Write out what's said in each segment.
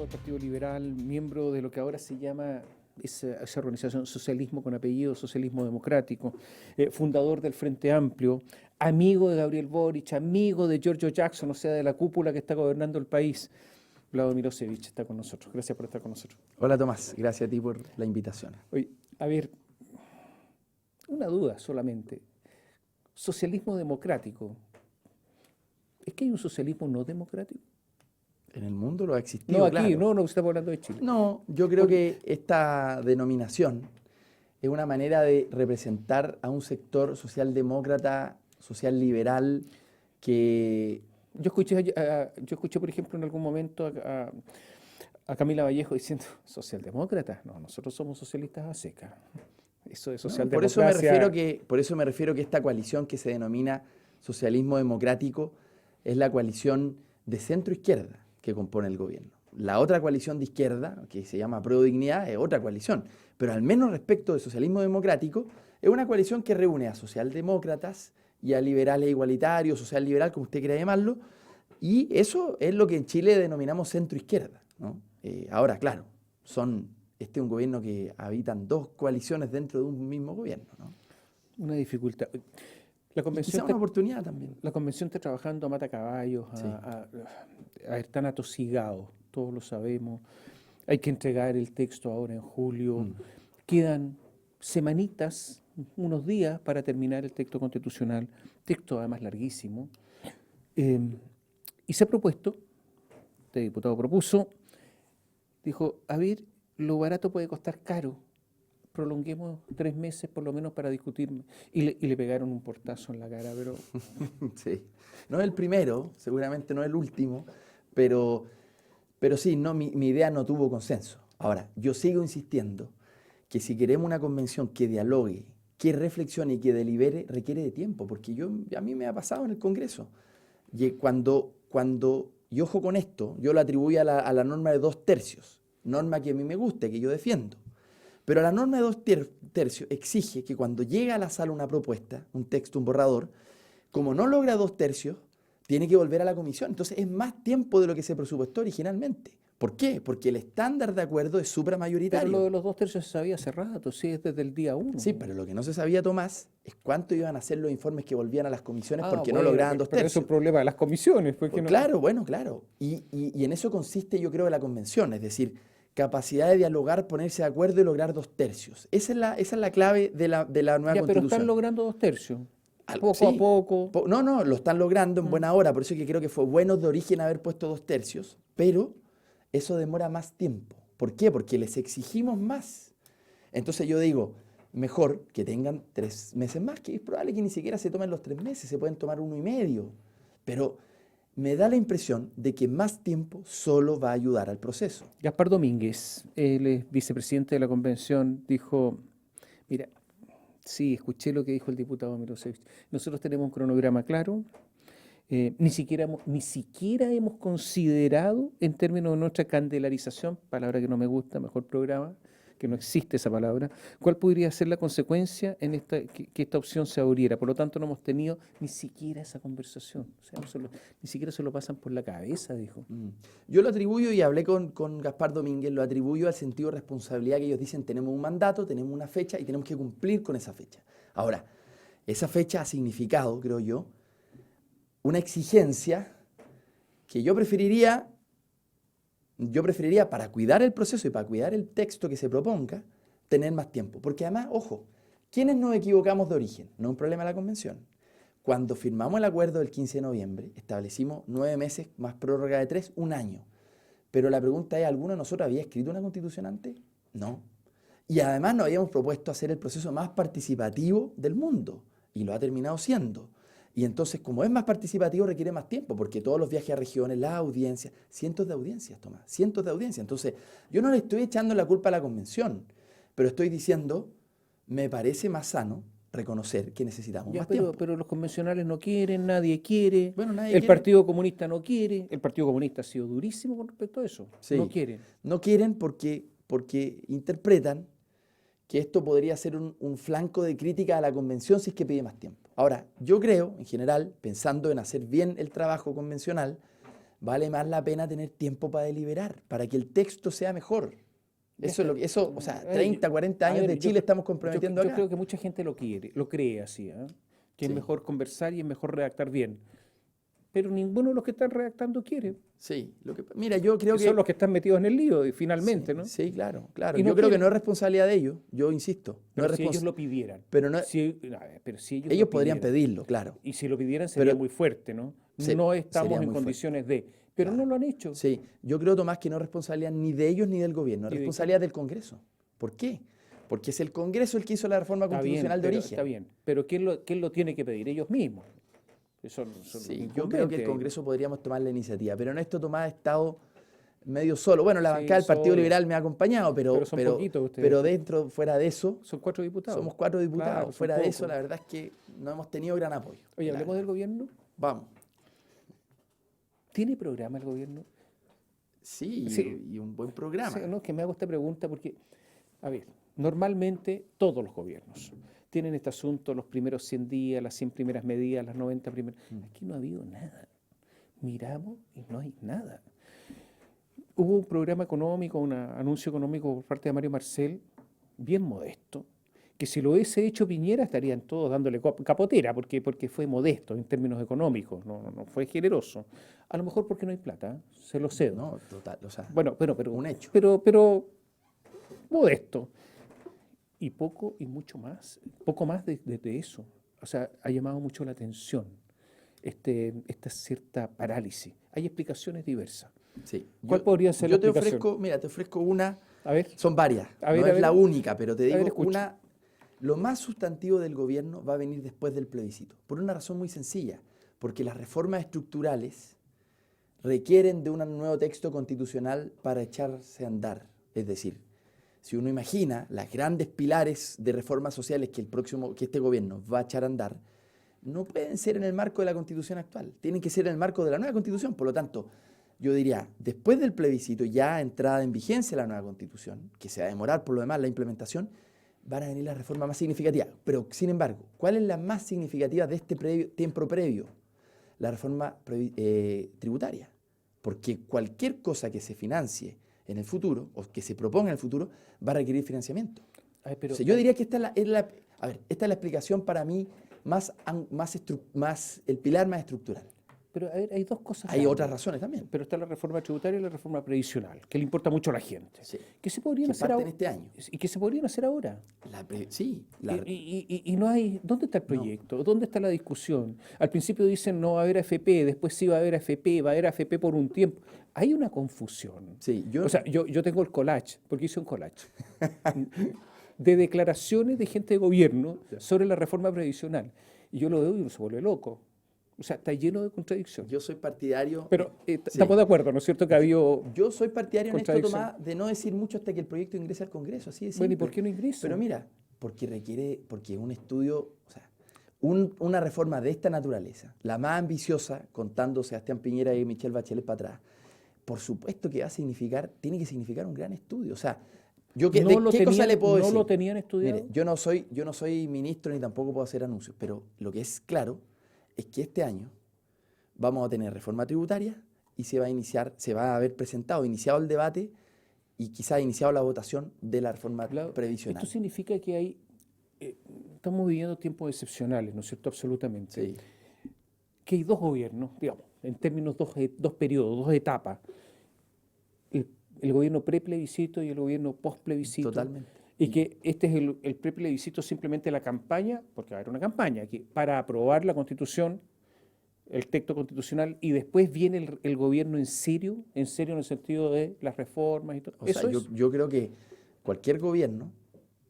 del Partido Liberal, miembro de lo que ahora se llama esa organización Socialismo con apellido, Socialismo Democrático, fundador del Frente Amplio, amigo de Gabriel Boric, amigo de Giorgio Jackson, o sea, de la cúpula que está gobernando el país. Vlado Milosevic está con nosotros. Gracias por estar con nosotros. Hola Tomás, gracias a ti por la invitación. Oye, a ver, una duda solamente. Socialismo democrático. ¿Es que hay un socialismo no democrático? En el mundo lo ha existido, No, aquí, claro. no, estamos hablando de Chile. No, yo creo que esta denominación es una manera de representar a un sector socialdemócrata, social liberal, que... Yo escuché, por ejemplo, en algún momento a Camila Vallejo diciendo, ¿socialdemócratas? No, nosotros somos socialistas a seca. Eso de socialdemocracia... Por eso me refiero que esta coalición que se denomina socialismo democrático es la coalición de centro-izquierda que compone el gobierno. La otra coalición de izquierda, que se llama Apruebo Dignidad, es otra coalición. Pero al menos respecto del socialismo democrático, es una coalición que reúne a socialdemócratas y a liberales igualitarios, social liberal, como usted quiera llamarlo, y eso es lo que en Chile denominamos centro-izquierda, ¿no? Ahora, claro, este es un gobierno que habitan dos coaliciones dentro de un mismo gobierno, ¿no? Una dificultad. La convención una oportunidad también. La convención está trabajando a mata caballos, Sí. están atosigados, todos lo sabemos. Hay que entregar el texto ahora en julio. Quedan semanitas, unos días para terminar el texto constitucional, texto además larguísimo. Y se ha propuesto, este diputado propuso, dijo, a ver, lo barato puede costar caro. Prolonguemos 3 meses por lo menos para discutir. Y le pegaron un portazo en la cara, pero... Sí. No es el primero, seguramente no es el último, pero sí, no, mi idea no tuvo consenso. Ahora, yo sigo insistiendo que si queremos una convención que dialogue, que reflexione y que delibere, requiere de tiempo, porque a mí me ha pasado en el Congreso. Y y ojo con esto, yo lo atribuyo a la norma de 2/3, norma que a mí me gusta, que yo defiendo. Pero la norma de 2/3 exige que cuando llega a la sala una propuesta, un texto, un borrador, como no logra 2/3, tiene que volver a la comisión. Entonces es más tiempo de lo que se presupuestó originalmente. ¿Por qué? Porque el estándar de acuerdo es supramayoritario. Pero lo de los 2/3 se sabía hace rato, sí, es desde el día 1. Sí, pero lo que no se sabía, Tomás, es cuánto iban a ser los informes que volvían a las comisiones porque no lograban 2/3. Pero eso es un problema de las comisiones. Pues claro, bueno, claro. Y en eso consiste, yo creo, la convención, es decir, capacidad de dialogar, ponerse de acuerdo y lograr 2/3. Esa es la clave de la nueva constitución. Pero están logrando 2/3. Poco Sí, a poco. No, lo están logrando en buena hora, por eso que creo que fue bueno de origen haber puesto 2/3, pero eso demora más tiempo. ¿Por qué? Porque les exigimos más. Entonces yo digo, mejor que tengan 3 meses más, que es probable que ni siquiera se tomen los 3 meses, se pueden tomar 1,5. Pero me da la impresión de que más tiempo solo va a ayudar al proceso. Gaspar Domínguez, él es vicepresidente de la convención, dijo, mira, sí, escuché lo que dijo el diputado Milosevic. Nosotros tenemos un cronograma claro, ni siquiera hemos considerado en términos de nuestra candelarización, palabra que no me gusta, mejor programa, que no existe esa palabra, cuál podría ser la consecuencia en que esta opción se abriera. Por lo tanto, no hemos tenido ni siquiera esa conversación. O sea, ni siquiera se lo pasan por la cabeza, dijo. Yo lo atribuyo, y hablé con Gaspar Domínguez, lo atribuyo al sentido de responsabilidad que ellos dicen, tenemos un mandato, tenemos una fecha y tenemos que cumplir con esa fecha. Ahora, esa fecha ha significado, creo yo, una exigencia que yo preferiría para cuidar el proceso y para cuidar el texto que se proponga, tener más tiempo. Porque además, ojo, ¿quiénes nos equivocamos de origen? No es un problema de la convención. Cuando firmamos el acuerdo del 15 de noviembre, establecimos 9 meses más prórroga de 3, 1 año. Pero la pregunta es, ¿alguno de nosotros había escrito una constitución antes? No. Y además nos habíamos propuesto hacer el proceso más participativo del mundo, y lo ha terminado siendo. Y entonces, como es más participativo, requiere más tiempo, porque todos los viajes a regiones, las audiencias, cientos de audiencias, Tomás, cientos de audiencias. Entonces, yo no le estoy echando la culpa a la convención, pero estoy diciendo, me parece más sano reconocer que necesitamos más tiempo. Pero los convencionales no quieren, nadie quiere, Bueno, nadie el quiere. Partido Comunista no quiere, el Partido Comunista ha sido durísimo con respecto a eso, Sí, no quieren. No quieren porque interpretan que esto podría ser un flanco de crítica a la convención si es que pide más tiempo. Ahora, yo creo, en general, pensando en hacer bien el trabajo convencional, vale más la pena tener tiempo para deliberar, para que el texto sea mejor. Eso es lo que, eso, o sea, 30, 40 años de Chile estamos comprometiendo yo acá. creo que mucha gente lo quiere, lo cree así, ¿eh? Que es Sí. mejor conversar y es mejor redactar bien. Pero ninguno de los que están redactando quiere. Sí, mira, yo creo que... Son los que están metidos en el lío, finalmente, sí, ¿no? sí, claro, claro. Y no yo creo que quieren. no es responsabilidad de ellos, yo insisto. No Pero es si ellos lo pidieran. pero no, Pero si ellos ellos lo podrían pidieran. pedirlo, claro. Y si lo pidieran sería Pero muy fuerte, ¿no? sí, No sería estamos en muy fuerte. condiciones de. Pero no Claro. lo han hecho. Sí, yo creo, Tomás, que no es responsabilidad ni de ellos ni del gobierno, es ¿Y de responsabilidad del Congreso. ¿Por qué? Porque es el Congreso el que hizo la reforma Está bien, constitucional de pero, origen. está bien. Pero ¿quién lo tiene que pedir? Ellos mismos. Son Sí, los yo creo que el incumbentes. Congreso podríamos tomar la iniciativa, pero en esto Tomás ha estado medio solo. Bueno, la Sí, bancada del Partido solo. Liberal me ha acompañado, Pero son poquitos ustedes. pero dentro, fuera de eso, Son 4 diputados. somos 4 diputados. Claro, son Fuera de eso, pocos. la verdad es que no hemos tenido gran apoyo. Oye, hablemos del gobierno. Vamos. ¿Tiene programa el gobierno? Sí, Sí. y un buen programa. Sí, no, que me hago esta pregunta porque, a ver, normalmente todos los gobiernos tienen este asunto, los primeros 100 días, las 100 primeras medidas, las 90 primeras. Aquí no ha habido nada. Miramos y no hay nada. Hubo un programa económico, un anuncio económico por parte de Mario Marcel, bien modesto, que si lo hubiese hecho Piñera estarían todos dándole capotera, porque fue modesto en términos económicos, no fue generoso. A lo mejor porque no hay plata, ¿eh? Se lo cedo. No, total, o sea, Bueno, pero un hecho. Pero modesto. Y poco y mucho más, poco más de eso. O sea, ha llamado mucho la atención esta cierta parálisis. Hay explicaciones diversas. Sí. ¿Cuál podría ser la Yo te explicación? ofrezco, mira, te ofrezco una, A ver, son varias, A ver, no a es ver. la única, pero te A ver, digo escucho. una, lo más sustantivo del gobierno va a venir después del plebiscito, por una razón muy sencilla, porque las reformas estructurales requieren de un nuevo texto constitucional para echarse a andar. Es decir, si uno imagina las grandes pilares de reformas sociales que este gobierno va a echar a andar, no pueden ser en el marco de la Constitución actual, tienen que ser en el marco de la nueva Constitución. Por lo tanto, yo diría, después del plebiscito, ya entrada en vigencia la nueva Constitución, que se va a demorar por lo demás la implementación, van a venir las reformas más significativas. Pero, sin embargo, ¿cuál es la más significativa de este tiempo previo? La reforma tributaria. Porque cualquier cosa que se financie en el futuro, o que se proponga en el futuro, va a requerir financiamiento. a ver, pero O sea, yo diría que esta es la explicación para mí el pilar más estructural. pero a ver, hay dos cosas. Hay grandes. otras razones también. Pero está la reforma tributaria y la reforma previsional, que le importa mucho a la gente. Sí. Que se podrían Que hacer parten ahora. este año. Y que se podrían hacer ahora. Sí. Y no hay. ¿Dónde está el proyecto? ¿Dónde está la discusión? Al principio dicen no va a haber AFP, después sí va a haber AFP, va a haber AFP por un tiempo. Hay una confusión. Sí, O sea, yo tengo el collage, porque hice un collage, de declaraciones de gente de gobierno sobre la reforma previsional. Y yo lo veo y uno se vuelve loco. O sea, está lleno de contradicciones. yo soy partidario. Pero sí. estamos de acuerdo, ¿no es cierto? Que ha habido. Yo soy partidario en esto, Contradicción. Tomás, de no decir mucho hasta que el proyecto ingrese al Congreso. Así de Bueno, ¿y simple. por qué no ingresa? Pero mira, porque un estudio, o sea, una reforma de esta naturaleza, la más ambiciosa, contando Sebastián Piñera y Michelle Bachelet para atrás, por supuesto que tiene que significar un gran estudio. O sea, ¿qué cosa le puedo decir? ¿No lo tenían estudiado? Mire, yo no soy ministro ni tampoco puedo hacer anuncios, pero lo que es claro es que este año vamos a tener reforma tributaria y se va a haber iniciado el debate y quizás iniciado la votación de la reforma previsional. Esto significa que estamos viviendo tiempos excepcionales, ¿no es cierto? Absolutamente. Sí, Que hay dos gobiernos, digamos, en términos dos periodos, dos etapas. El gobierno pre-plebiscito y el gobierno post-plebiscito. totalmente. Y que este es el pre-plebiscito simplemente la campaña, porque va a haber una campaña aquí, para aprobar la Constitución, el texto constitucional, y después viene el gobierno en serio en el sentido de las reformas y todo. O sea, ¿Eso es? yo creo que cualquier gobierno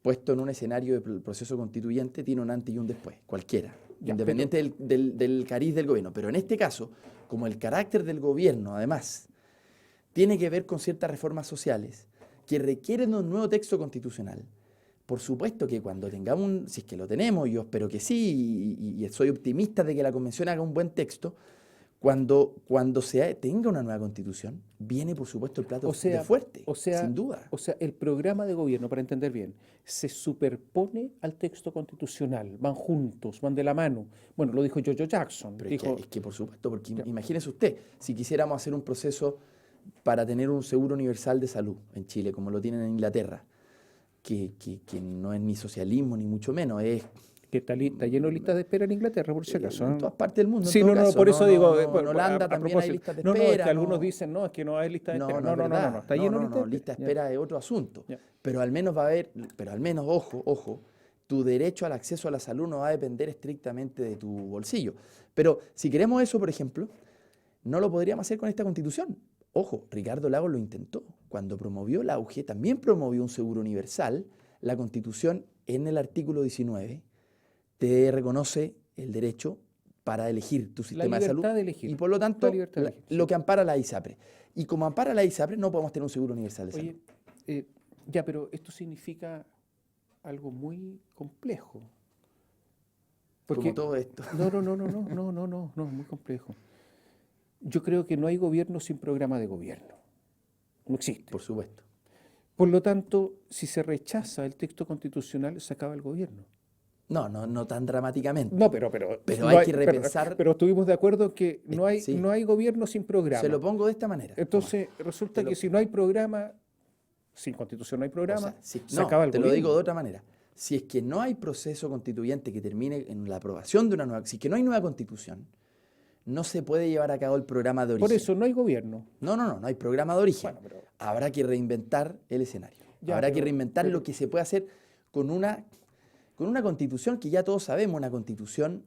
puesto en un escenario del proceso constituyente tiene un antes y un después, cualquiera, Ya, independiente del cariz del gobierno. Pero en este caso, como el carácter del gobierno, además, tiene que ver con ciertas reformas sociales que requieren un nuevo texto constitucional, por supuesto que cuando tengamos, si es que lo tenemos, yo espero que sí, y soy optimista de que la Convención haga un buen texto, Cuando tenga una nueva constitución, viene por supuesto el plato O sea, de fuerte, o sea, sin duda. o sea, el programa de gobierno, para entender bien, se superpone al texto constitucional, van juntos, van de la mano. Bueno, lo dijo Jojo Jackson, Pero dijo, es que por supuesto, porque ya, imagínese usted, si quisiéramos hacer un proceso para tener un seguro universal de salud en Chile, como lo tienen en Inglaterra, que no es ni socialismo ni mucho menos, es que está lleno de listas de espera en Inglaterra, por si acaso. en todas partes del mundo, en Sí, todo no, no, caso. por eso digo, En bueno, Holanda a también hay propósito. listas de No, no, es espera. que algunos dicen, no, es que no hay lista de espera. No es No, verdad. está lleno de listas de Lista de espera. espera es otro asunto. Ya. Pero al menos va a haber, pero al menos, ojo, tu derecho al acceso a la salud no va a depender estrictamente de tu bolsillo. Pero si queremos eso, por ejemplo, no lo podríamos hacer con esta constitución. Ojo, Ricardo Lagos lo intentó. Cuando promovió el auge, también promovió un seguro universal. La constitución, en el artículo 19, te reconoce el derecho para elegir tu La sistema de salud libertad de elegir. y por lo La tanto libertad de elegir, lo sí. que ampara la ISAPRE. Y como ampara la ISAPRE no podemos tener un seguro universal de salud. Oye, ya, pero esto significa algo muy complejo. Como todo esto. No, muy complejo. Yo creo que no hay gobierno sin programa de gobierno. No existe. Por supuesto. Por lo tanto, si se rechaza el texto constitucional, se acaba el gobierno. No tan dramáticamente. No, pero Pero no hay que repensar. pero estuvimos de acuerdo que Sí. no hay gobierno sin programa. Se lo pongo de esta manera. Entonces, resulta que si no hay programa, sin constitución no hay programa, se acaba el te gobierno. lo digo de otra manera. Si es que no hay proceso constituyente que termine en la aprobación de una nueva, si es que no hay nueva constitución, no se puede llevar a cabo el programa de origen. Por eso no hay gobierno. No hay programa de origen. Bueno, pero- Habrá que reinventar el escenario. Ya, Habrá que pero- reinventar pero- lo que se puede hacer con una constitución que ya todos sabemos, una constitución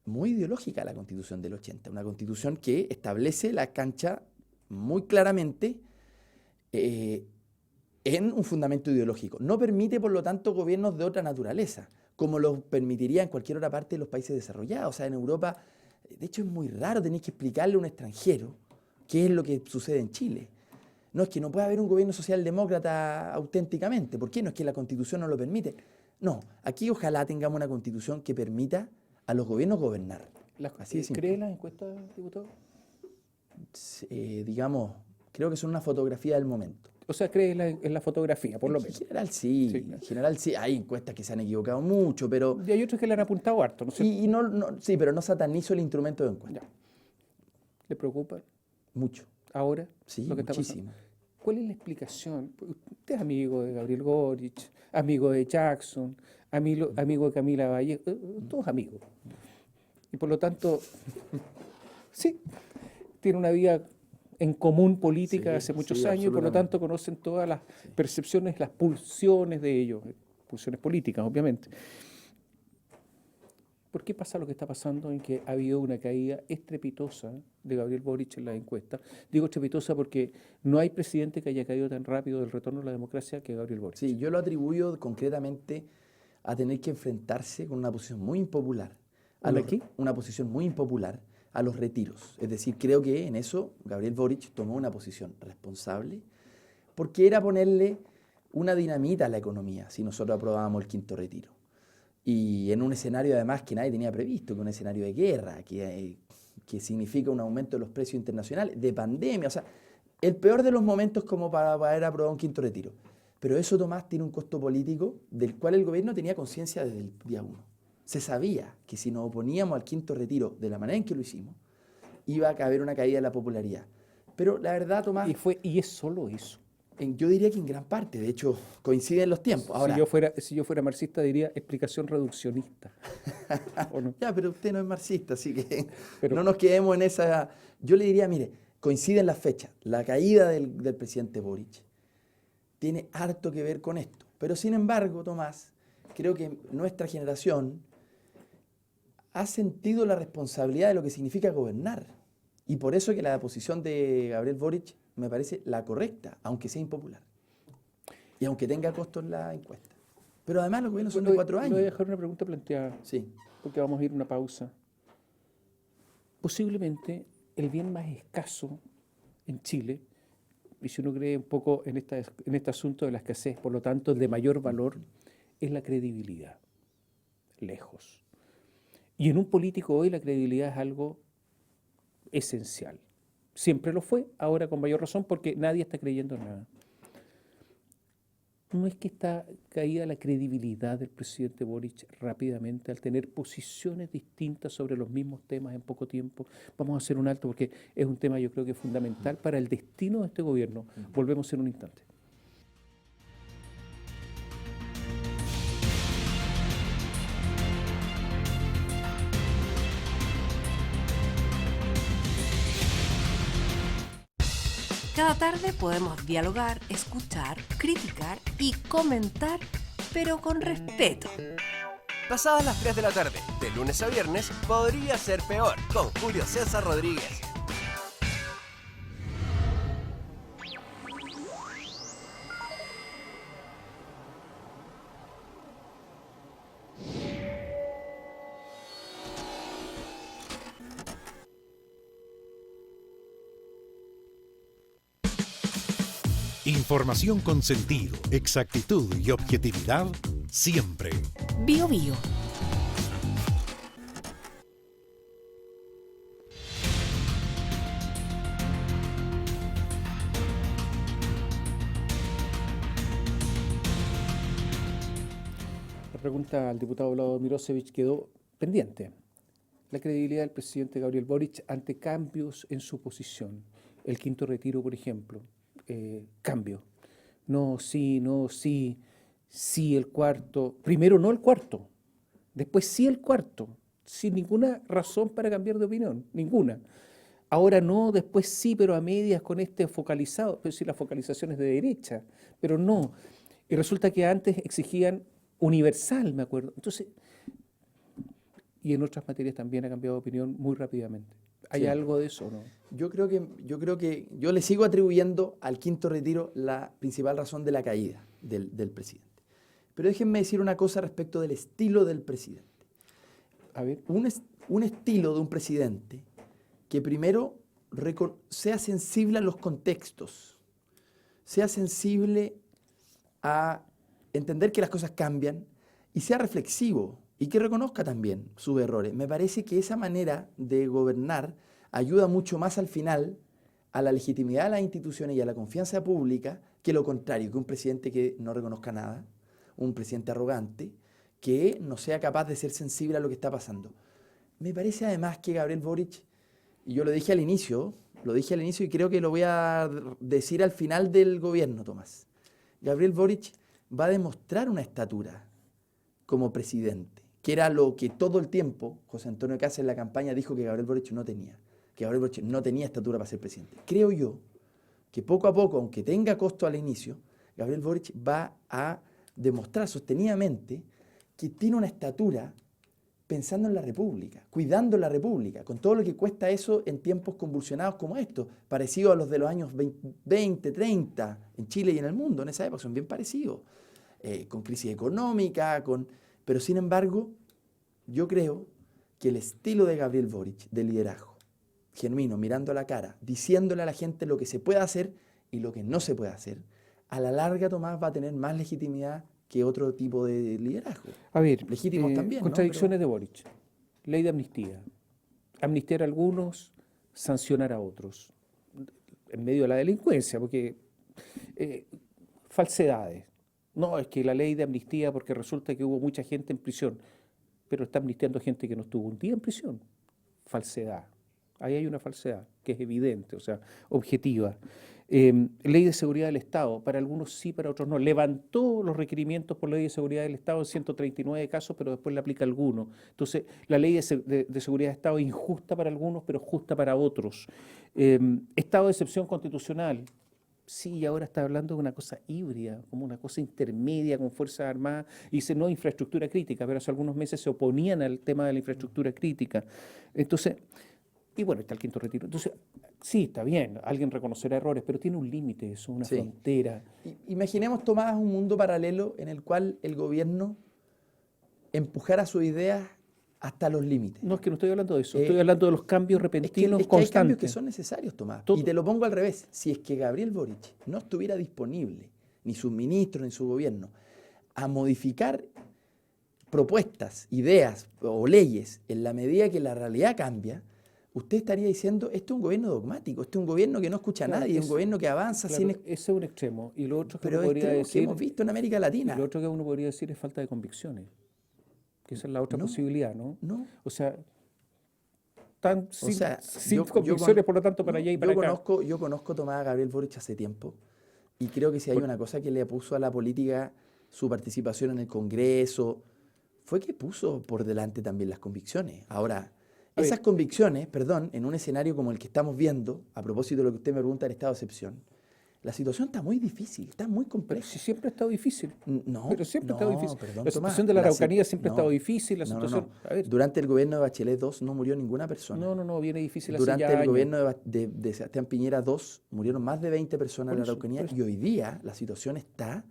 muy ideológica, la constitución del 80, una constitución que establece la cancha muy claramente en un fundamento ideológico. No permite, por lo tanto, gobiernos de otra naturaleza, como lo permitiría en cualquier otra parte de los países desarrollados. O sea, en Europa, de hecho, es muy raro tener que explicarle a un extranjero qué es lo que sucede en Chile. No es que no pueda haber un gobierno socialdemócrata auténticamente. ¿Por qué? No es que la Constitución no lo permite. No, aquí ojalá tengamos una Constitución que permita a los gobiernos gobernar. Así de simple. ¿Cree las encuestas, diputado? Digamos, creo que son una fotografía del momento. O sea, cree en la fotografía, por lo En menos. general sí, Sí, claro. en general sí. Hay encuestas que se han equivocado mucho, pero... Y hay otros que le han apuntado harto, ¿no sé? Sí, pero no satanizo el instrumento de encuesta. Ya. ¿Le preocupa Mucho. ahora Sí, lo que está muchísimo. pasando? ¿Cuál es la explicación? Usted es amigo de Gabriel Boric, amigo de Jackson, amigo de Camila Vallejo, todos amigos. Y por lo tanto, sí, tiene una vida en común política Sí, hace muchos sí, años, por lo absolutamente. tanto conocen todas las percepciones, las pulsiones de ellos, pulsiones políticas, obviamente. ¿Por qué pasa lo que está pasando en que ha habido una caída estrepitosa de Gabriel Boric en la encuesta? Digo estrepitosa porque no hay presidente que haya caído tan rápido del retorno a la democracia que Gabriel Boric. Sí, yo lo atribuyo concretamente a tener que enfrentarse con una posición muy impopular. ¿Una qué? Una posición muy impopular a los retiros. Es decir, creo que en eso Gabriel Boric tomó una posición responsable porque era ponerle una dinamita a la economía si nosotros aprobábamos el quinto retiro. Y en un escenario además que nadie tenía previsto, que un escenario de guerra, que significa un aumento de los precios internacionales, de pandemia, o sea, el peor de los momentos como para haber aprobado un quinto retiro. Pero eso, Tomás, tiene un costo político del cual el gobierno tenía conciencia desde el día 1. Se sabía que si nos oponíamos al quinto retiro de la manera en que lo hicimos, iba a haber una caída de la popularidad. Pero la verdad, Tomás, Y es solo eso. yo diría que en gran parte, de hecho, coinciden los tiempos. Ahora, Si yo fuera marxista diría explicación reduccionista. ¿O no? ya, pero usted no es marxista, así que Pero- no nos quedemos en esa... Yo le diría, mire, coinciden las fechas. La caída del presidente Boric tiene harto que ver con esto. Pero sin embargo, Tomás, creo que nuestra generación ha sentido la responsabilidad de lo que significa gobernar. Y por eso que la posición de Gabriel Boric me parece la correcta, aunque sea impopular. Y aunque tenga costos en la encuesta. Pero además los gobiernos son de 4 Le voy a años. dejar una pregunta planteada, Sí. porque vamos a ir a una pausa. Posiblemente el bien más escaso en Chile, y si uno cree un poco en este asunto de la escasez, por lo tanto el de mayor valor, es la credibilidad. Lejos. Y en un político hoy la credibilidad es algo esencial. Siempre lo fue, ahora con mayor razón, porque nadie está creyendo en nada. No es que está caída la credibilidad del presidente Boric rápidamente al tener posiciones distintas sobre los mismos temas en poco tiempo. Vamos a hacer un alto porque es un tema yo creo que es fundamental para el destino de este gobierno. Volvemos en un instante. Cada tarde podemos dialogar, escuchar, criticar y comentar, pero con respeto. Pasadas las 3 de la tarde, de lunes a viernes, podría ser peor, con Julio César Rodríguez. Información con sentido, exactitud y objetividad, siempre. Bio Bio. La pregunta al diputado Vlado Mirosevic quedó pendiente. La credibilidad del presidente Gabriel Boric ante cambios en su posición. El quinto retiro, por ejemplo. Cambio. No, sí, sí el cuarto. Primero no el cuarto, después sí el cuarto, sin ninguna razón para cambiar de opinión, ninguna. Ahora no, después sí, pero a medias con este focalizado, pero si la focalización es de derecha, pero no. Y resulta que antes exigían universal, me acuerdo. Entonces, y en otras materias también ha cambiado de opinión muy rápidamente. ¿Hay algo de eso o no? Yo creo que yo le sigo atribuyendo al quinto retiro la principal razón de la caída del presidente. Pero déjenme decir una cosa respecto del estilo del presidente. A ver. Un estilo de un presidente que primero sea sensible a los contextos, sea sensible a entender que las cosas cambian y sea reflexivo y que reconozca también sus errores. Me parece que esa manera de gobernar ayuda mucho más al final a la legitimidad de las instituciones y a la confianza pública que lo contrario, que un presidente que no reconozca nada, un presidente arrogante, que no sea capaz de ser sensible a lo que está pasando. Me parece además que Gabriel Boric, y yo lo dije al inicio y creo que lo voy a decir al final del gobierno, Tomás. Gabriel Boric va a demostrar una estatura como presidente, que era lo que todo el tiempo José Antonio Kast en la campaña dijo que Gabriel Boric no tenía, que Gabriel Boric no tenía estatura para ser presidente. Creo yo que poco a poco, aunque tenga costo al inicio, Gabriel Boric va a demostrar sostenidamente que tiene una estatura pensando en la República, cuidando la República, con todo lo que cuesta eso en tiempos convulsionados como estos, parecidos a los de los años 20, 30 en Chile y en el mundo, en esa época son bien parecidos, con crisis económica, pero sin embargo, yo creo que el estilo de Gabriel Boric, de liderazgo, genuino, mirando a la cara, diciéndole a la gente lo que se puede hacer y lo que no se puede hacer, a la larga, Tomás, va a tener más legitimidad que otro tipo de liderazgo. A ver, legítimos también, contradicciones de Boric. Ley de amnistía. Amnistiar a algunos, sancionar a otros. En medio de la delincuencia, porque falsedades. No, es que la ley de amnistía, porque resulta que hubo mucha gente en prisión, pero está amnistiando gente que no estuvo un día en prisión. Falsedad. Ahí hay una falsedad que es evidente, o sea, objetiva. Ley de seguridad del Estado, para algunos sí, para otros no. Levantó los requerimientos por ley de seguridad del Estado en 139 casos, pero después le aplica a algunos. Entonces, la ley de seguridad del Estado es injusta para algunos, pero justa para otros. Estado de excepción constitucional. Sí, ahora está hablando de una cosa híbrida, como una cosa intermedia con Fuerzas Armadas, y dice no infraestructura crítica, pero hace algunos meses se oponían al tema de la infraestructura crítica. Entonces, y bueno, está el quinto retiro. Entonces, sí, está bien, alguien reconocerá errores, pero tiene un límite eso, una frontera. Imaginemos, Tomás, un mundo paralelo en el cual el gobierno empujara sus ideas hasta los límites. No, es que no estoy hablando de eso, estoy hablando de los cambios repentinos, es que constantes. Hay cambios que son necesarios, Tomás. Y te lo pongo al revés. Si es que Gabriel Boric no estuviera disponible, ni sus ministros, ni su gobierno, a modificar propuestas, ideas o leyes en la medida que la realidad cambia, usted estaría diciendo, esto es un gobierno dogmático, este es un gobierno que no escucha a Claro, nadie, es un es- gobierno que avanza Claro, sin... ese es un extremo. Y lo otro que Pero uno podría extremos que decir, hemos visto en América y Latina. lo otro que uno podría decir es falta de convicciones. Que esa es la otra No, posibilidad, ¿no? no. O sea, tan sin, O sea, sin yo convicciones, por lo tanto, para no, allá y para acá. yo conozco a Tomás Gabriel Boric hace tiempo y creo que si hay Por- una cosa que le puso a la política su participación en el Congreso, fue que puso por delante también las convicciones. Ahora, A esas ver. convicciones, perdón, en un escenario como el que estamos viendo, a propósito de lo que usted me pregunta del estado de excepción, la situación está muy difícil, está muy Pero compleja. si siempre ha estado difícil. No, Pero siempre ha estado no, difícil. perdón, La Tomás, situación de la la Araucanía si- siempre ha no, estado difícil. La no, no, situación. no. A ver, Durante el gobierno de Bachelet II no murió ninguna persona. no, viene difícil hace Durante ya el años. gobierno de Sebastián Piñera II murieron más de 20 personas en la Por eso, Araucanía por eso. y hoy día la situación está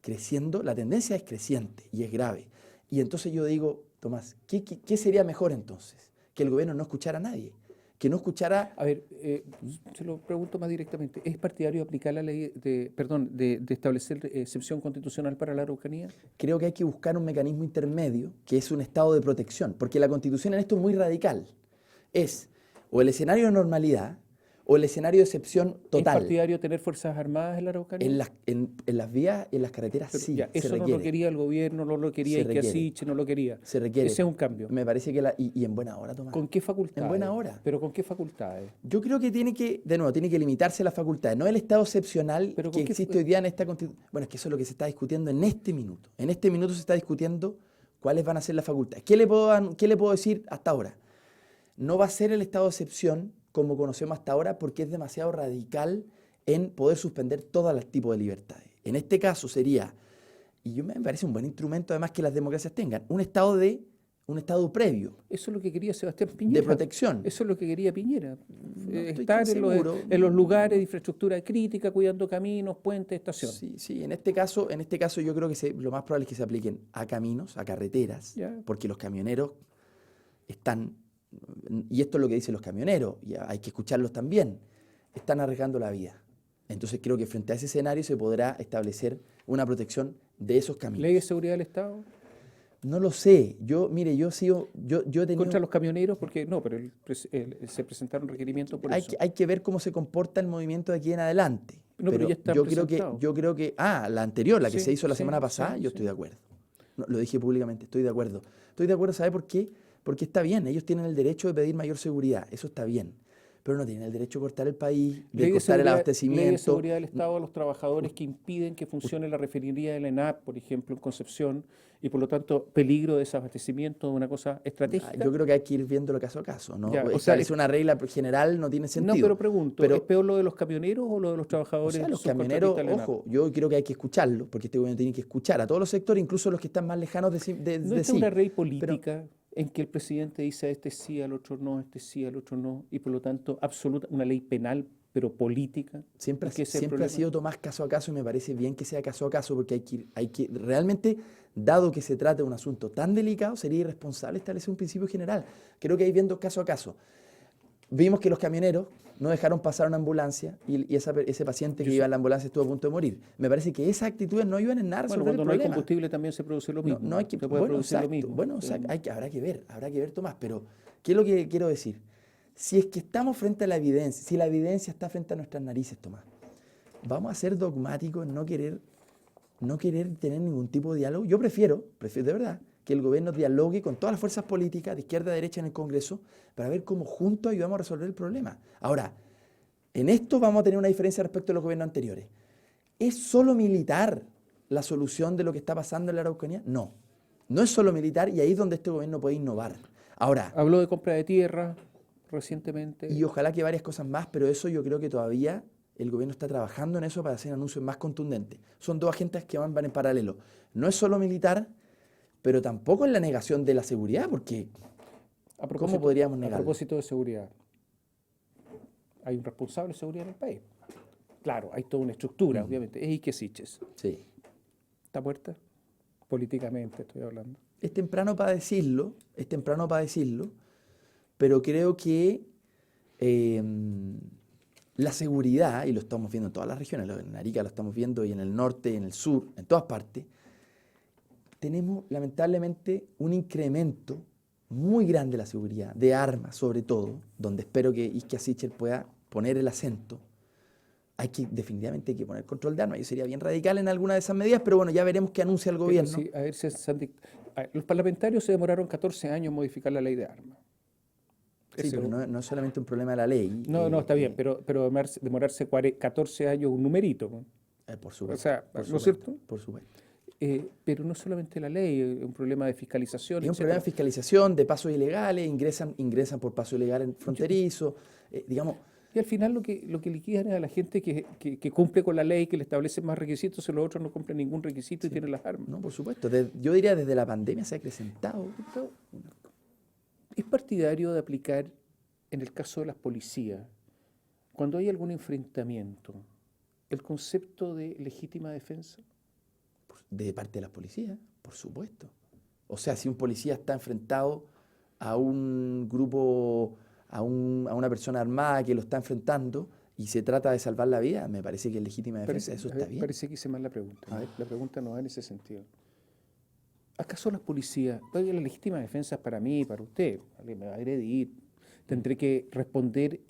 creciendo, la tendencia es creciente y es grave. Y entonces yo digo, Tomás, ¿qué sería mejor entonces? Que el gobierno no escuchara a nadie, que no escuchara... A ver, se lo pregunto más directamente. ¿Es partidario aplicar la ley de establecer excepción constitucional para la Araucanía? Creo que hay que buscar un mecanismo intermedio, que es un estado de protección, porque la Constitución en esto es muy radical. Es o el escenario de normalidad o el escenario de excepción ¿Es total. partidario tener fuerzas armadas en la Araucanía? En las vías y en las carreteras Pero sí, ya, se eso no lo requiere. quería el gobierno, no lo quería Se Iquiasiche, requiere. no lo quería. Se requiere. Ese es un cambio. Me parece que y en buena hora, Tomás. ¿Con qué facultades? En buena hora. ¿Pero con qué facultades? Yo creo que de nuevo, tiene que limitarse las facultades, no el estado excepcional ¿Pero que con qué existe hoy día en esta Constitución. Bueno, es que eso es lo que se está discutiendo en este minuto. En este minuto se está discutiendo cuáles van a ser las facultades. ¿Qué le puedo decir hasta ahora? No va a ser el estado de excepción como conocemos hasta ahora porque es demasiado radical en poder suspender todo tipo de libertades. En este caso sería, me parece un buen instrumento además que las democracias tengan, un estado previo Eso es lo que quería Sebastián Piñera. de protección. Eso es lo que quería Piñera. estoy Estar tan en los, seguro. en los lugares de infraestructura crítica, cuidando caminos, puentes, estaciones. Sí, en este caso yo creo que lo más probable es que se apliquen a caminos, a carreteras, Ya. porque los camioneros están, y esto es lo que dicen los camioneros, y hay que escucharlos también, están arriesgando la vida. Entonces creo que frente a ese escenario se podrá establecer una protección de esos caminos. ¿Ley de seguridad del Estado? No lo sé, yo he tenido... Contra los camioneros, porque no, pero se presentaron requerimientos por eso. Hay que ver cómo se comporta el movimiento de aquí en adelante. No, pero ya está presentado. yo creo que, la anterior, la que Sí, se hizo la sí, semana pasada, sí, yo sí. estoy de acuerdo. No, lo dije públicamente, estoy de acuerdo. Estoy de acuerdo, ¿sabe por qué? Porque está bien, ellos tienen el derecho de pedir mayor seguridad, eso está bien. Pero no tienen el derecho de cortar el país, de cortar el abastecimiento. Ley de seguridad del Estado a los trabajadores que impiden que funcione la refinería de la ENAP, por ejemplo, en Concepción, y por lo tanto peligro de desabastecimiento de una cosa estratégica. Yo creo que hay que ir viéndolo caso a caso, ¿no? Ya, o sea, Establecer una regla general no tiene sentido. No, pero pregunto, Pero- ¿es peor lo de los camioneros o lo de los O trabajadores? sea, los subcontratistas camioneros, de la ENAP? ojo, yo creo que hay que escucharlos, porque este gobierno tiene que escuchar a todos los sectores, incluso los que están más lejanos de ¿No de es sí. una ley política en que el presidente dice a este sí, al otro no, a este sí, al otro no, y por lo tanto una ley penal, pero política? Siempre, ¿Y qué es el siempre ha problema? sido Tomás caso a caso y me parece bien que sea caso a caso porque hay que realmente, dado que se trata de un asunto tan delicado, sería irresponsable establecer un principio general. Creo que hay viendo caso a caso. Vimos que los camioneros no dejaron pasar una ambulancia y ese paciente que iba en la ambulancia estuvo a punto de morir. Me parece que esas actitudes no ayudan en nada a Bueno, resolver cuando el no hay problema. combustible también se produce lo mismo. No hay que, se puede bueno, producir exacto, lo mismo. bueno, habrá que ver, Tomás, pero ¿qué es lo que quiero decir? Si es que estamos frente a la evidencia, si la evidencia está frente a nuestras narices, Tomás, vamos a ser dogmáticos en no querer tener ningún tipo de diálogo. Yo prefiero de verdad, que el gobierno dialogue con todas las fuerzas políticas, de izquierda a derecha en el Congreso, para ver cómo juntos ayudamos a resolver el problema. Ahora, en esto vamos a tener una diferencia respecto a los gobiernos anteriores. ¿Es solo militar la solución de lo que está pasando en la Araucanía? No, no es solo militar y ahí es donde este gobierno puede innovar. Ahora, Habló de compra de tierra recientemente. y ojalá que varias cosas más, pero eso yo creo que todavía el gobierno está trabajando en eso para hacer anuncios más contundentes. Son dos agendas que van en paralelo. No es solo militar, pero tampoco es la negación de la seguridad, porque ¿cómo podríamos A negarlo? propósito de seguridad, hay un responsable de seguridad en el país. Claro, hay toda una estructura, obviamente. Es Iquiasiche. Sí. ¿Está muerta? Políticamente estoy hablando. Es temprano para decirlo, pero creo que la seguridad, y lo estamos viendo en todas las regiones, en Arica lo estamos viendo, y en el norte, y en el sur, en todas partes, tenemos lamentablemente un incremento muy grande la seguridad, de armas sobre todo, donde espero que Isquia Sichel pueda poner el acento, definitivamente hay que poner control de armas. Yo sería bien radical en alguna de esas medidas, pero bueno, ya veremos qué anuncia el Pero gobierno. sí, a ver, los parlamentarios se demoraron 14 años en modificar la ley de armas. Sí, pero no es solamente un problema de la ley. No, está bien, pero demorarse 14 años un numerito, ¿no? Por supuesto. O sea, por ¿no es supuesto, cierto? Por supuesto. Pero no solamente la ley, es un problema de fiscalización, Es un etcétera. problema de fiscalización, de pasos ilegales, ingresan por paso ilegal en fronterizo, digamos. Y al final lo que liquidan es a la gente que cumple con la ley, que le establece más requisitos, y los otros no cumplen ningún requisito y tienen las armas. No, por supuesto. Yo diría desde la pandemia se ha acrecentado. ¿Es partidario de aplicar, en el caso de las policías, cuando hay algún enfrentamiento, el concepto de legítima defensa? De parte de las policías, por supuesto. O sea, si un policía está enfrentado a un grupo, a una persona armada que lo está enfrentando y se trata de salvar la vida, me parece que es legítima defensa, eso está bien. Parece que hice mal la pregunta. A ver. La pregunta no va en ese sentido. ¿Acaso las policías, oye, la legítima defensa es para mí, para usted? Alguien me va a agredir, tendré que responder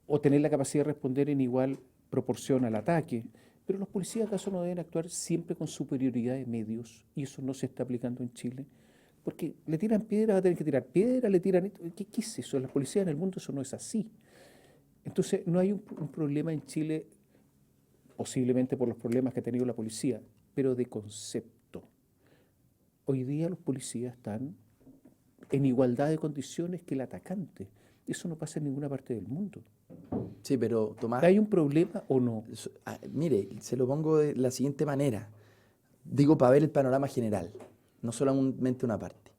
o tener la capacidad de responder en igual proporción al ataque. Pero los policías, ¿acaso no deben actuar siempre con superioridad de medios? Y eso no se está aplicando en Chile. Porque le tiran piedra, va a tener que tirar piedra, le tiran... ¿Qué es eso? Las policías en el mundo eso no es así. Entonces, no hay un problema en Chile, posiblemente por los problemas que ha tenido la policía, pero de concepto. Hoy día los policías están en igualdad de condiciones que el atacante. Eso no pasa en ninguna parte del mundo. Sí, pero Tomás, ¿Hay un problema o no? mire, se lo pongo de la siguiente manera. Digo, para ver el panorama general, no solamente una parte.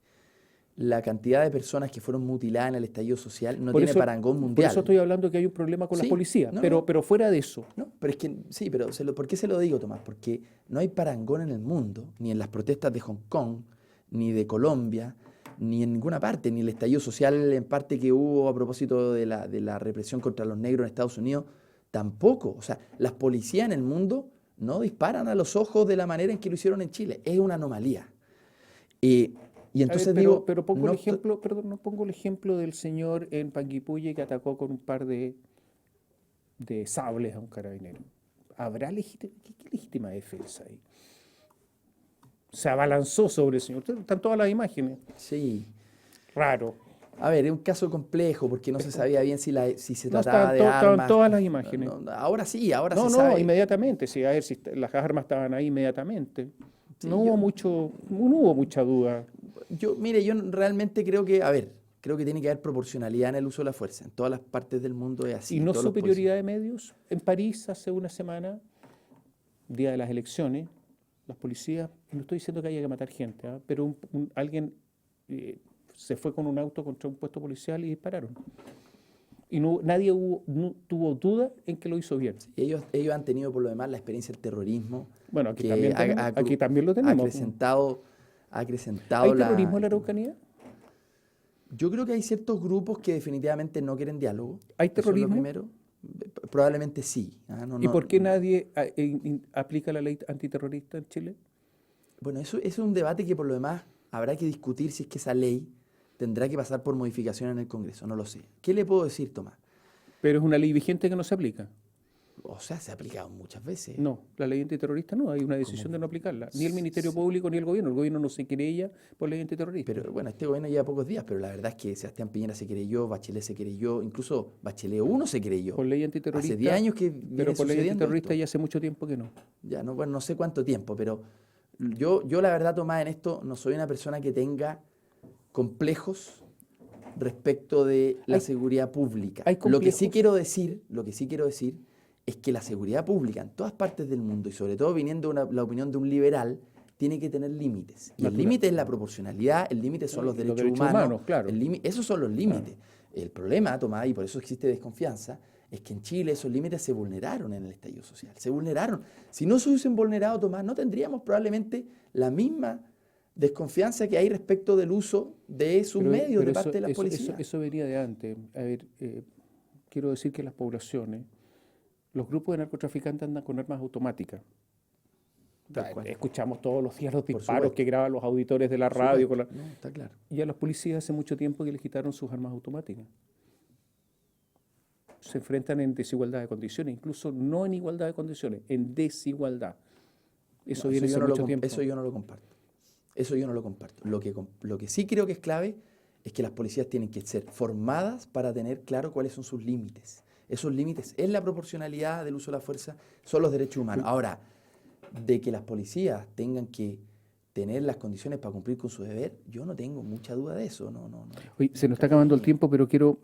La cantidad de personas que fueron mutiladas en el estallido social no tiene parangón mundial. Por eso estoy hablando que hay un problema con Sí, la policía, no, pero fuera de eso. No, pero es que, sí, pero ¿por qué se lo digo, Tomás? Porque no hay parangón en el mundo, ni en las protestas de Hong Kong, ni de Colombia, ni en ninguna parte, ni el estallido social en parte que hubo a propósito de la represión contra los negros en Estados Unidos, tampoco. O sea, las policías en el mundo no disparan a los ojos de la manera en que lo hicieron en Chile. Es una anomalía. Y entonces A ver, digo... pero pongo no el ejemplo, perdón, no pongo el ejemplo del señor en Panguipulli que atacó con un par de sables a un carabinero. ¿Habrá qué legítima defensa ahí? Se abalanzó sobre el señor. Están todas las imágenes. Sí. Raro. A ver, es un caso complejo porque no se sabía bien si se No, trataba de estaban armas. todas las imágenes. Ahora sí, ahora No, se no, sabe. inmediatamente. Sí, a ver si las armas estaban ahí inmediatamente. Sí, no hubo mucha duda. Mire, yo realmente creo que, creo que tiene que haber proporcionalidad en el uso de la fuerza. En todas las partes del mundo es así. Y no todos los superioridad de medios. En París hace una semana, día de las elecciones, las policías, no estoy diciendo que haya que matar gente, pero alguien se fue con un auto contra un puesto policial y dispararon. Y nadie tuvo duda en que lo hizo bien. Ellos han tenido por lo demás la experiencia del terrorismo. Bueno, aquí que también lo tenemos. Ha acrecentado ¿Hay terrorismo en la Araucanía? Yo creo que hay ciertos grupos que definitivamente no quieren diálogo. ¿Hay Eso es lo terrorismo? primero. Probablemente sí. ¿Y por qué nadie aplica la ley antiterrorista en Chile? Bueno, eso es un debate que por lo demás habrá que discutir si es que esa ley tendrá que pasar por modificación en el Congreso. No lo sé. ¿Qué le puedo decir, Tomás? Pero es una ley vigente que no se aplica. O sea, se ha aplicado muchas veces. No, la ley antiterrorista no, hay una decisión de no aplicarla. Ni el Ministerio Público ni el gobierno no se querella por ley antiterrorista. Pero bueno, este gobierno lleva pocos días, pero la verdad es que Sebastián Piñera se querelló, Bachelet se querelló, incluso Bachelet 1 se querelló. Por ley antiterrorista. Hace 10 años que pero viene por ley sucediendo antiterrorista esto. ya hace mucho tiempo que no. Ya, no, bueno, no sé cuánto tiempo, pero yo la verdad, Tomás, en esto no soy una persona que tenga complejos respecto de la seguridad pública. ¿Hay Lo que complejos? sí quiero decir es que la seguridad pública en todas partes del mundo, y sobre todo viniendo la opinión de un liberal, tiene que tener límites. Y el límite es la proporcionalidad, el límite son los derechos humanos. Claro. Esos son los límites. El problema, Tomás, y por eso existe desconfianza, es que en Chile esos límites se vulneraron en el estallido social. Se vulneraron. Si no se hubiesen vulnerado, Tomás, no tendríamos probablemente la misma desconfianza que hay respecto del uso de sus medios de parte de las policías. Eso venía de antes. A ver, quiero decir que las poblaciones, los grupos de narcotraficantes andan con armas automáticas. tal cual. Escuchamos todos los días los Por disparos supuesto. que graban los auditores de la Por radio. supuesto. No, está claro. Y a los policías hace mucho tiempo que les quitaron sus armas automáticas. Se enfrentan en desigualdad de condiciones, incluso no en igualdad de condiciones, en desigualdad. Eso No, viene yo hace no lo mucho com- tiempo. Eso yo no lo comparto. Eso yo no lo comparto. Lo que sí creo que es clave es que las policías tienen que ser formadas para tener claro cuáles son sus límites. Esos límites es la proporcionalidad del uso de la fuerza, son los derechos humanos. Ahora, de que las policías tengan que tener las condiciones para cumplir con su deber, yo no tengo mucha duda de eso. No. Oye, se nos está acabando el tiempo, pero quiero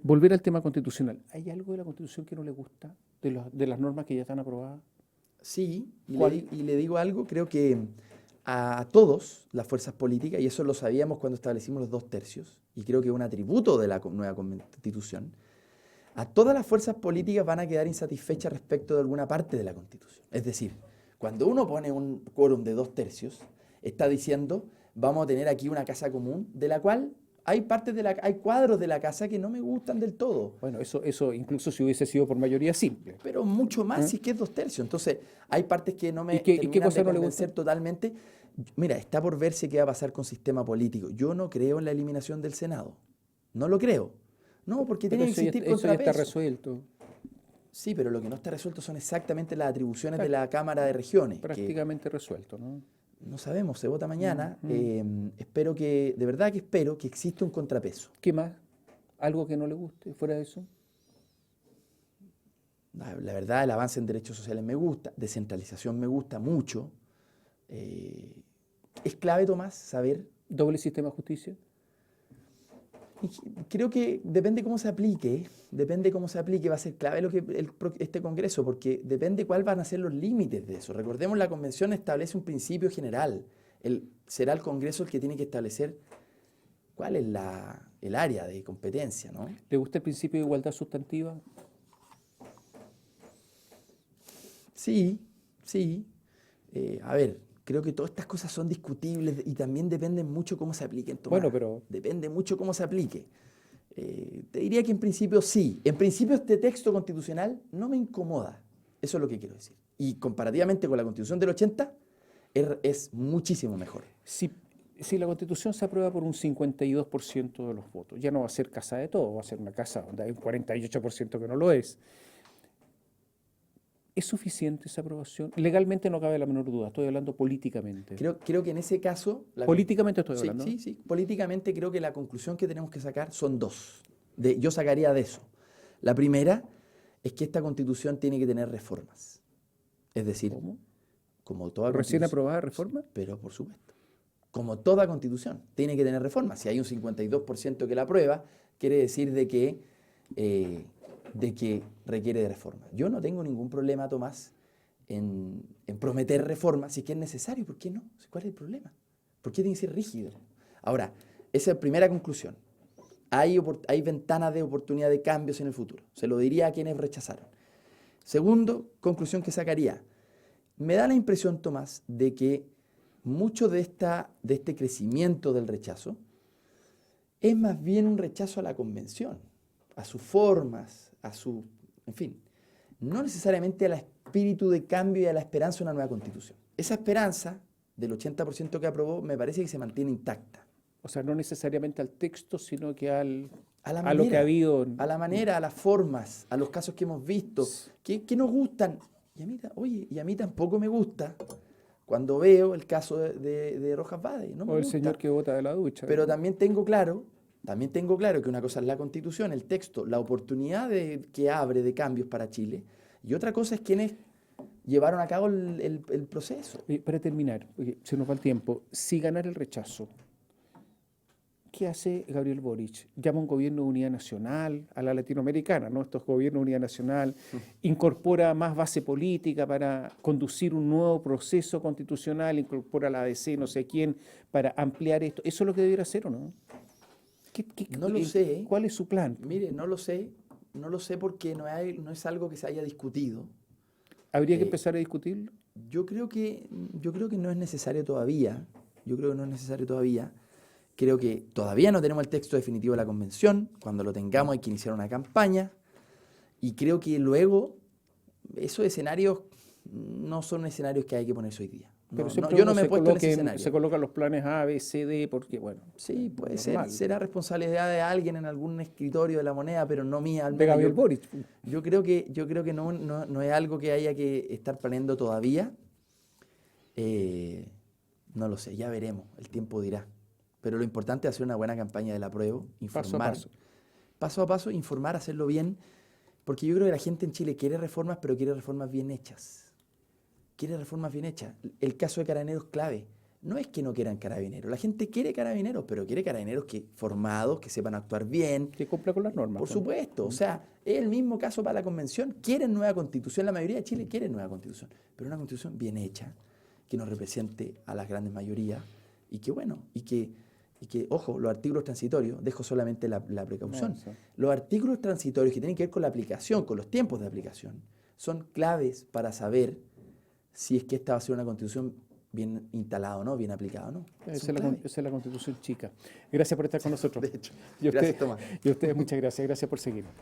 volver al tema constitucional. ¿Hay algo de la Constitución que no le gusta, de las normas que ya están aprobadas? Sí, ¿Cuál? y le digo algo, creo que a todos las fuerzas políticas, y eso lo sabíamos cuando establecimos los 2/3, y creo que es un atributo de la nueva Constitución, a todas las fuerzas políticas van a quedar insatisfechas respecto de alguna parte de la Constitución. Es decir, cuando uno pone un quórum de 2/3, está diciendo, vamos a tener aquí una casa común, de la cual hay cuadros de la casa que no me gustan del todo. Bueno, eso incluso si hubiese sido por mayoría simple. Pero mucho más si es que es 2/3. Entonces, hay partes que no me ¿Y qué terminan cosa de no le convencer gusta? totalmente. Mira, está por verse qué va a pasar con sistema político. Yo no creo en la eliminación del Senado. No lo creo. No, porque Pero tiene que existir eso ya está contrapeso. resuelto. Sí, pero lo que no está resuelto son exactamente las atribuciones de la Cámara de Regiones. Que Prácticamente resuelto, ¿no? no sabemos, se vota mañana. Mm. Espero que, de verdad que espero que exista un contrapeso. ¿Qué más? ¿Algo que no le guste fuera de eso? La verdad, el avance en derechos sociales me gusta, descentralización me gusta mucho. Es clave, Tomás, saber. ¿Doble sistema de justicia? Creo que depende cómo se aplique, va a ser clave este Congreso, porque depende cuáles van a ser los límites de eso. Recordemos, la Convención establece un principio general. Será el Congreso el que tiene que establecer cuál es el área de competencia, ¿no? ¿Le gusta el principio de igualdad sustantiva? Sí. A ver, creo que todas estas cosas son discutibles y también dependen mucho cómo se apliquen, Tomás. Bueno, pero- Depende mucho cómo se aplique. Te diría que en principio sí. En principio este texto constitucional no me incomoda. Eso es lo que quiero decir. Y comparativamente con la Constitución del 80, es muchísimo mejor. Si la Constitución se aprueba por un 52% de los votos, ya no va a ser casa de todos, va a ser una casa donde hay un 48% que no lo es. ¿Es suficiente esa aprobación? Legalmente no cabe la menor duda, estoy hablando políticamente. Creo que en ese caso... Políticamente estoy Sí, hablando. sí. Políticamente creo que la conclusión que tenemos que sacar son dos. Yo sacaría de eso. La primera es que esta Constitución tiene que tener reformas. Es decir, ¿Cómo? como toda ¿Recién constitución- aprobada reforma? Pero por supuesto. Como toda Constitución, tiene que tener reformas. Si hay un 52% que la aprueba, quiere decir de que requiere de reforma. Yo no tengo ningún problema, Tomás, en prometer reformas si es que es necesario. ¿Por qué no? ¿Cuál es el problema? ¿Por qué tiene que ser rígido? Ahora, esa es la primera conclusión. Hay ventanas de oportunidad de cambios en el futuro. Se lo diría a quienes rechazaron. Segundo, conclusión que sacaría. Me da la impresión, Tomás, de que mucho de este crecimiento del rechazo es más bien un rechazo a la convención, a sus formas, en fin, no necesariamente al espíritu de cambio y a la esperanza de una nueva constitución. Esa esperanza del 80% que aprobó me parece que se mantiene intacta. O sea, no necesariamente al texto, sino que A la a lo manera, que ha habido. a la manera, a las formas, a los casos que hemos visto, que nos gustan. Y a mí tampoco me gusta cuando veo el caso de Rojas Bade. No me O el gusta. señor que vota de la ducha. Pero también tengo claro que una cosa es la Constitución, el texto, la oportunidad que abre de cambios para Chile, y otra cosa es quienes llevaron a cabo el proceso. Para terminar, porque se nos va el tiempo, si ganara el rechazo, ¿qué hace Gabriel Boric? Llama a un gobierno de unidad nacional, a la latinoamericana, ¿no? Estos gobiernos de unidad nacional, incorpora más base política para conducir un nuevo proceso constitucional, incorpora la ADC, no sé quién, para ampliar esto. ¿Eso es lo que debiera hacer o no? No lo sé. ¿Cuál es su plan? Mire, no lo sé porque no es algo que se haya discutido. ¿Habría que empezar a discutirlo? Yo creo que no es necesario todavía. Creo que todavía no tenemos el texto definitivo de la convención. Cuando lo tengamos hay que iniciar una campaña. Y creo que luego esos escenarios no son escenarios que hay que ponerse hoy día. Pero No, siempre yo no uno me he puesto en ese escenario. se colocan los planes A, B, C, D, porque bueno. Sí, puede normal. ser. Será responsabilidad de alguien en algún escritorio de la moneda, pero no mía. Al De menos Gabriel Boric. yo creo que no es algo que haya que estar planeando todavía. No lo sé, ya veremos, el tiempo dirá. Pero lo importante es hacer una buena campaña del apruebo, informar. Paso a paso, informar, hacerlo bien, porque yo creo que la gente en Chile quiere reformas, pero quiere reformas bien hechas. Quiere reformas bien hechas. El caso de Carabineros es clave. No es que no quieran Carabineros, la gente quiere Carabineros, pero quiere Carabineros formados, que sepan actuar bien. Que cumpla con las normas. Por supuesto, o sea, es el mismo caso para la convención. Quieren nueva constitución, la mayoría de Chile quiere nueva constitución, pero una constitución bien hecha, que nos represente a las grandes mayorías y que, bueno, y que, ojo, los artículos transitorios, dejo solamente la precaución, los artículos transitorios que tienen que ver con la aplicación, con los tiempos de aplicación, son claves para saber si es que esta va a ser una constitución bien instalada o no, bien aplicada o no. Esa es la constitución chica. Gracias por estar con nosotros. De hecho. Y a Gracias, ustedes, Tomás. y a ustedes muchas gracias. Gracias por seguirnos.